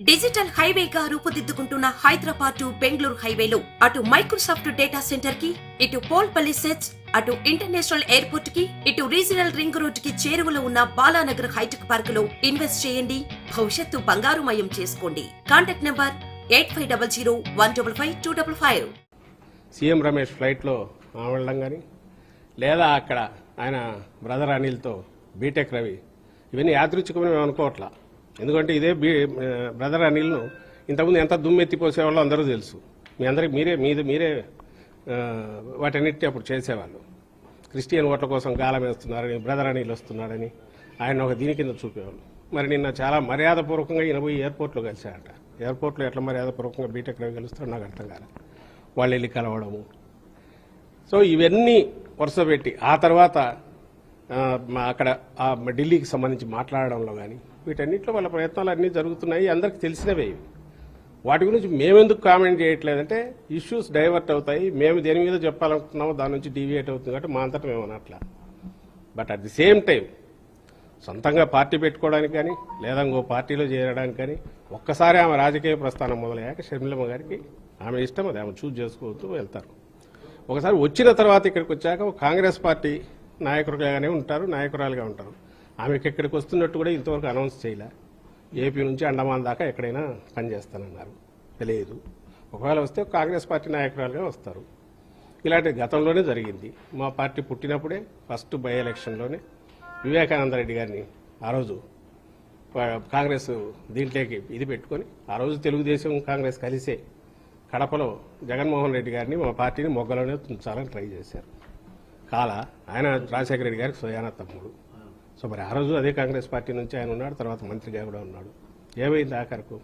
Digital హైవేగా రూపుదిద్దుకుంటున్న Hyderabad to Bengaluru హైవేలో అటు Microsoft data centre కి, ఇటు పోల్పల్లి సెట్స్, అటు ఇంటర్నేషనల్ ఎయిర్పోర్ట్ కి, ఇటు రీజనల్ రింగ్ రోడ్ కి చేరువలో ఉన్న బాలానగర్ హైటెక్ పార్క్ లో ఇన్వెస్ట్ చేయండి. భవిష్యత్తు బంగారుమయం చేసుకోండి. Contact number 8500155255. సీఎం రమేష్ ఫ్లైట్లో వెళ్ళడం కానీ, లేదా అక్కడ ఆయన బ్రదర్ అనిల్తో బీటెక్ రవి, ఇవన్నీ యాదృచ్ఛికమని అనుకోవట్లా. ఎందుకంటే ఇదే బ్రదర్ అనిల్ను ఇంతకుముందు ఎంత దుమ్మెత్తిపోసేవాళ్ళో అందరూ తెలుసు. మీ అందరికి మీరే వాటన్నిటి అప్పుడు చేసేవాళ్ళు. క్రిస్టియన్ ఓట్ల కోసం గాలం వేస్తున్నారని, బ్రదర్ అనిల్ వస్తున్నాడని ఆయన ఒక దీని కింద చూపేవాళ్ళు. మరి నిన్న చాలా మర్యాదపూర్వకంగా ఈయన పోయి ఎయిర్పోర్ట్లో కలిశారట. ఎయిర్పోర్ట్లో ఎట్లా మర్యాదపూర్వకంగా బీటెక్ రవి కలుస్తారో నాకు అర్థం కాలేదు. వాళ్ళు వెళ్ళి కలవడము. సో ఇవన్నీ వరుస పెట్టి ఆ తర్వాత అక్కడ ఢిల్లీకి సంబంధించి మాట్లాడడంలో కానీ, వీటన్నిటిలో వాళ్ళ ప్రయత్నాలు అన్నీ జరుగుతున్నాయి. అందరికి తెలిసినవే. వాటి గురించి మేమెందుకు కామెంట్ చేయట్లేదంటే ఇష్యూస్ డైవర్ట్ అవుతాయి. మేము దేని మీద చెప్పాలనుకుంటున్నామో దాని నుంచి డీవియేట్ అవుతుంది కాబట్టి మా అంతటా మేము అనట్లా. But at the same time సొంతంగా పార్టీ పెట్టుకోవడానికి కానీ, లేదా ఇంకో పార్టీలో చేరడానికి కానీ, ఒక్కసారి ఆమె రాజకీయ ప్రస్థానం మొదలయ్యాక షర్మిలమ్మ గారికి ఆమె ఇష్టం, అది ఆమె చూజ్ చేసుకోవద్దు, వెళ్తారు. ఒకసారి వచ్చిన తర్వాత ఇక్కడికి వచ్చాక కాంగ్రెస్ పార్టీ నాయకులుగానే ఉంటారు, నాయకురాలుగా ఉంటారు. ఆమెకి ఎక్కడికి వస్తున్నట్టు కూడా ఇంతవరకు అనౌన్స్ చేయలే. ఏపీ నుంచి అండమాన్ దాకా ఎక్కడైనా పనిచేస్తానన్నారు, తెలియదు. ఒకవేళ వస్తే కాంగ్రెస్ పార్టీ నాయకురాలుగా వస్తారు. ఇలాంటి గతంలోనే జరిగింది. మా పార్టీ పుట్టినప్పుడే ఫస్ట్ బై ఎలక్షన్లోనే వివేకానంద రెడ్డి గారిని ఆ రోజు కాంగ్రెస్ దీంట్లోకి ఇది పెట్టుకొని, ఆ రోజు తెలుగుదేశం కాంగ్రెస్ కలిసే కడపలో జగన్మోహన్ రెడ్డి గారిని మా పార్టీని మొగ్గలోనే ఉంచాలని ట్రై చేశారు. ఆయన రాజశేఖర రెడ్డి గారికి స్వయాన తమ్ముడు. సో మరి ఆ రోజు అదే కాంగ్రెస్ పార్టీ నుంచి ఆయన ఉన్నాడు, తర్వాత మంత్రిగా కూడా ఉన్నాడు. ఏమైంది ఆఖరకు?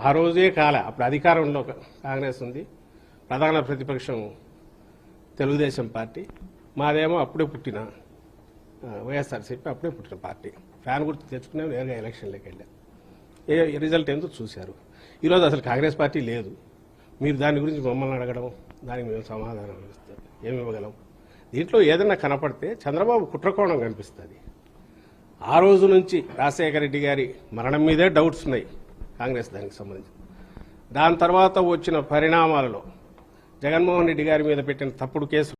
ఆ రోజే అప్పుడు అధికారంలో కాంగ్రెస్ ఉంది, ప్రధాన ప్రతిపక్షం తెలుగుదేశం పార్టీ. మాదేమో అప్పుడే పుట్టిన వైఎస్ఆర్సీపీ, అప్పుడే పుట్టిన పార్టీ. ఫ్యాన్ గుర్తు తెచ్చుకునే నేరుగా ఎలక్షన్లోకి వెళ్ళాం. రిజల్ట్ ఏందో చూశారు. ఈరోజు అసలు కాంగ్రెస్ పార్టీ లేదు. మీరు దాని గురించి మమ్మల్ని అడగడం, దానికి మేము సమాధానం ఇస్తాం, ఏమి ఇవ్వగలం? దీంట్లో ఏదైనా కనపడితే చంద్రబాబు కుట్రకోణం కనిపిస్తుంది. ఆ రోజు నుంచి రాజశేఖర రెడ్డి గారి మరణం మీదే డౌట్స్ ఉన్నాయి కాంగ్రెస్ దానికి సంబంధించి. దాని తర్వాత వచ్చిన పరిణామాలలో జగన్మోహన్ రెడ్డి గారి మీద పెట్టిన తప్పుడు కేసు